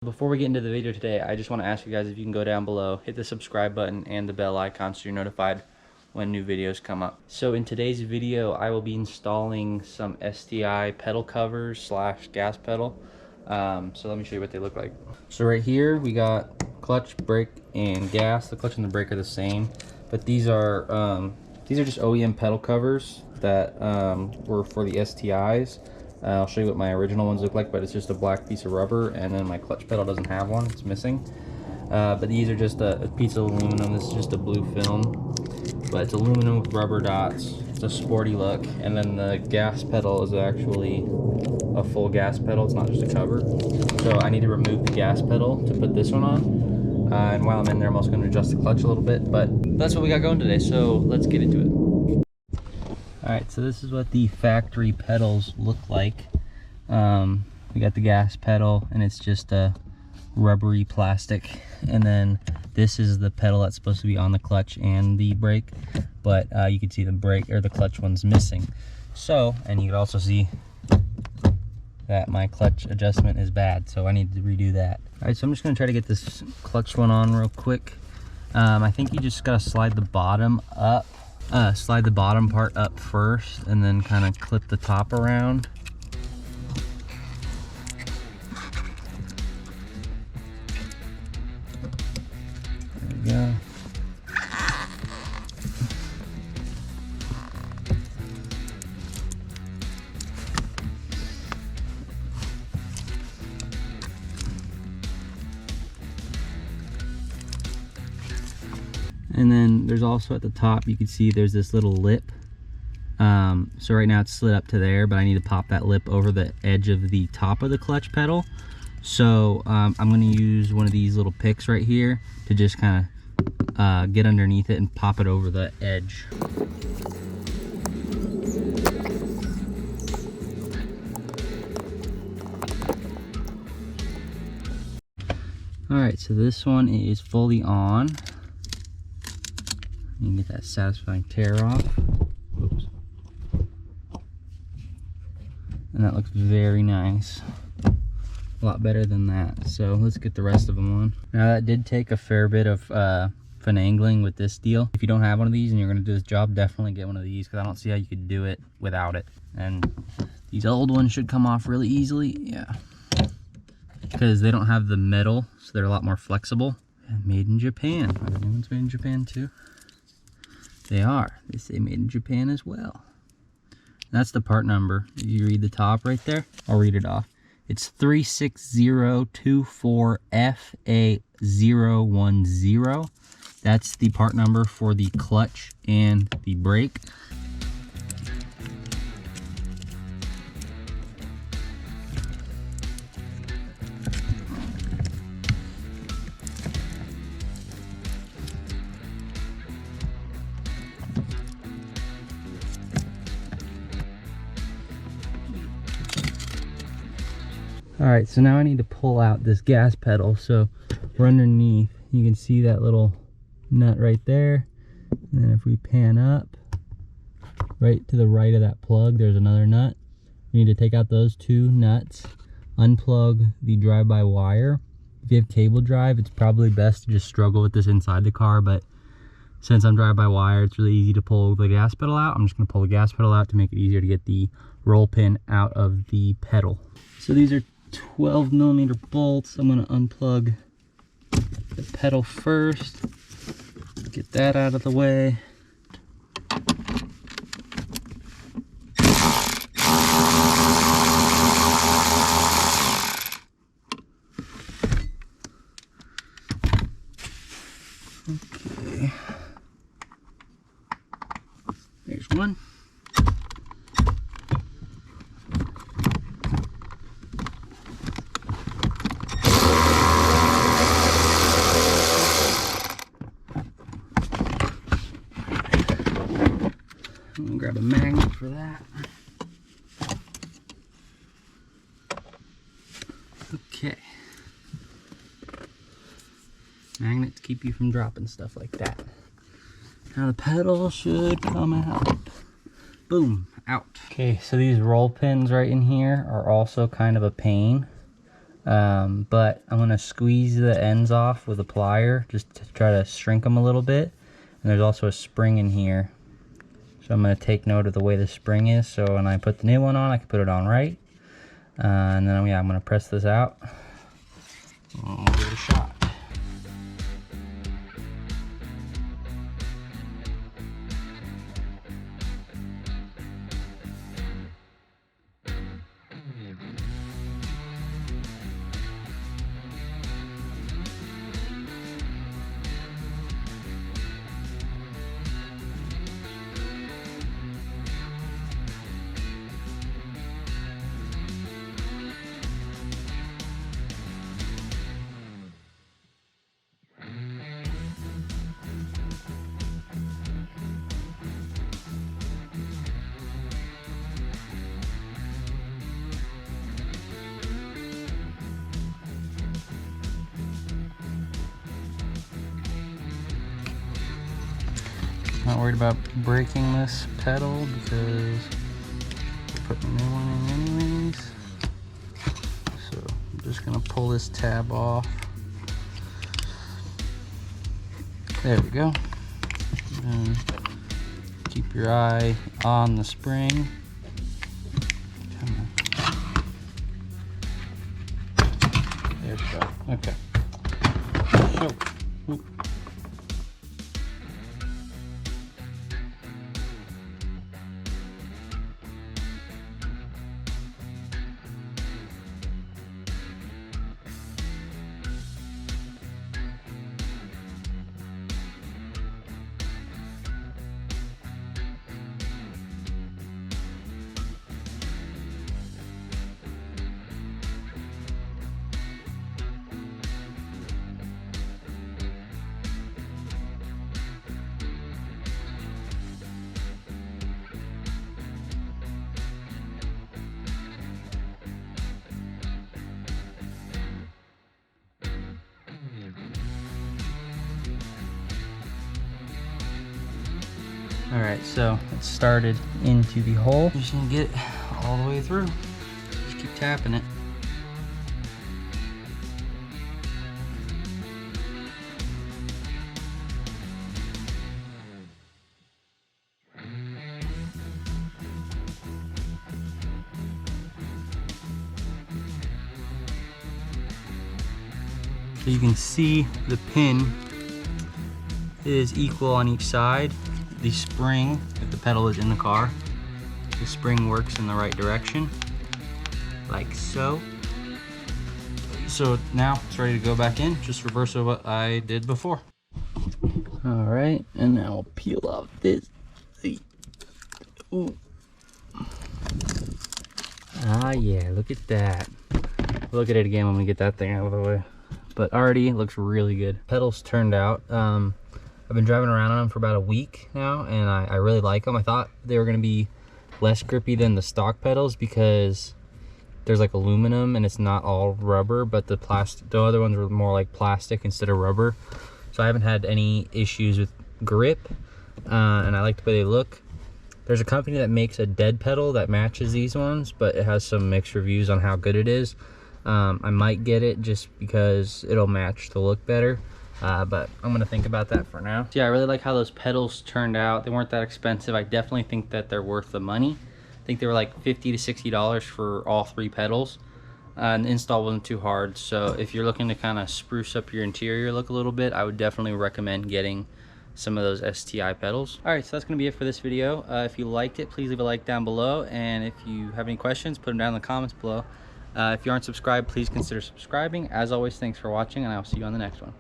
Before we get into the video today, I just want to ask you guys if you can go down below, hit the subscribe button and the bell icon so you're notified when new videos come up. So in today's video, I will be installing some STI pedal covers slash gas pedal. So let me show you what they look like. So right here, we got clutch, brake, and gas. The clutch and the brake are the same, but these are just OEM pedal covers that were for the STIs. I'll show you what my original ones look like, but it's just a black piece of rubber, and then my clutch pedal doesn't have one, it's missing. But these are just a piece of aluminum. This is just a blue film, but it's aluminum with rubber dots. It's a sporty look. And then the gas pedal is actually a full gas pedal, it's not just a cover. So I need to remove the gas pedal to put this one on. And while I'm in there, I'm also going to adjust the clutch a little bit, but that's what we got going today, so let's get into it. Alright, so this is what the factory pedals look like. We got the gas pedal, and it's just a rubbery plastic. And then this is the pedal that's supposed to be on the clutch and the brake, but you can see the brake or the clutch one's missing. So, and you can also see that my clutch adjustment is bad, so I need to redo that. Alright, so I'm just going to try to get this clutch one on real quick. I think you just got to slide the bottom up. Slide the bottom part up first and then kind of clip the top around. There we go. And then there's also at the top, you can see there's this little lip. So right now it's slid up to there, but I need to pop that lip over the edge of the top of the clutch pedal. So I'm going to use one of these little picks right here to just kind of get underneath it and pop it over the edge. Alright, so this one is fully on. You can get that satisfying tear off. Oops. And that looks very nice. A lot better than that. So let's get the rest of them on. Now that did take a fair bit of finagling with this deal. If you don't have one of these and you're going to do this job, definitely get one of these, because I don't see how you could do it without it. And these old ones should come off really easily. Yeah. Because they don't have the metal, so they're a lot more flexible. And made in Japan. Are the new ones made in Japan too? They are. They say made in Japan as well. That's the part number. You read the top right there? I'll read it off. It's 36024FA010. That's the part number for the clutch and the brake. Alright, so now I need to pull out this gas pedal. So we're underneath. You can see that little nut right there. And then if we pan up, right to the right of that plug, there's another nut. We need to take out those two nuts, unplug the drive-by wire. If you have cable drive, it's probably best to just struggle with this inside the car, but since I'm drive-by wire, it's really easy to pull the gas pedal out. I'm just going to pull the gas pedal out to make it easier to get the roll pin out of the pedal. So these are 12mm bolts. I'm going to unplug the pedal first, get that out of the way. Okay, there's one. I'm gonna grab a magnet for that. Okay. Magnets keep you from dropping stuff like that. Now the pedal should come out. Boom, out. Okay, so these roll pins right in here are also kind of a pain. But I'm gonna squeeze the ends off with a plier just to try to shrink them a little bit. And there's also a spring in here, so I'm gonna take note of the way the spring is, so when I put the new one on I can put it on right. And then I'm gonna press this out and we'll give it a shot. Not worried about breaking this pedal because we're putting a new one in anyways. So I'm just gonna pull this tab off. There we go. And keep your eye on the spring. There we go. Okay. So, all right, so it started into the hole. Just gonna get it all the way through. Just keep tapping it. So you can see the pin is equal on each side. The spring, if the pedal is in the car, the spring works in the right direction, like so. So now it's ready to go back in, just reverse of what I did before. All right, and now I'll peel off this. Ooh. Ah yeah, look at that. Look at it again when we get that thing out of the way. But already looks really good. Pedals turned out. I've been driving around on them for about a week now, and I really like them. I thought they were gonna be less grippy than the stock pedals because there's like aluminum and it's not all rubber, but the other ones were more like plastic instead of rubber. So I haven't had any issues with grip, and I like the way they look. There's a company that makes a dead pedal that matches these ones, but it has some mixed reviews on how good it is. I might get it just because it'll match the look better. But I'm gonna think about that for now. So yeah, I really like how those pedals turned out. They weren't that expensive. I definitely think that they're worth the money. I think they were like $50 to $60 for all 3 pedals. And the install wasn't too hard. So if you're looking to kind of spruce up your interior look a little bit, I would definitely recommend getting some of those STI pedals. All right, so that's gonna be it for this video. If you liked it, please leave a like down below. And if you have any questions, put them down in the comments below. If you aren't subscribed, please consider subscribing. As always, thanks for watching, and I'll see you on the next one.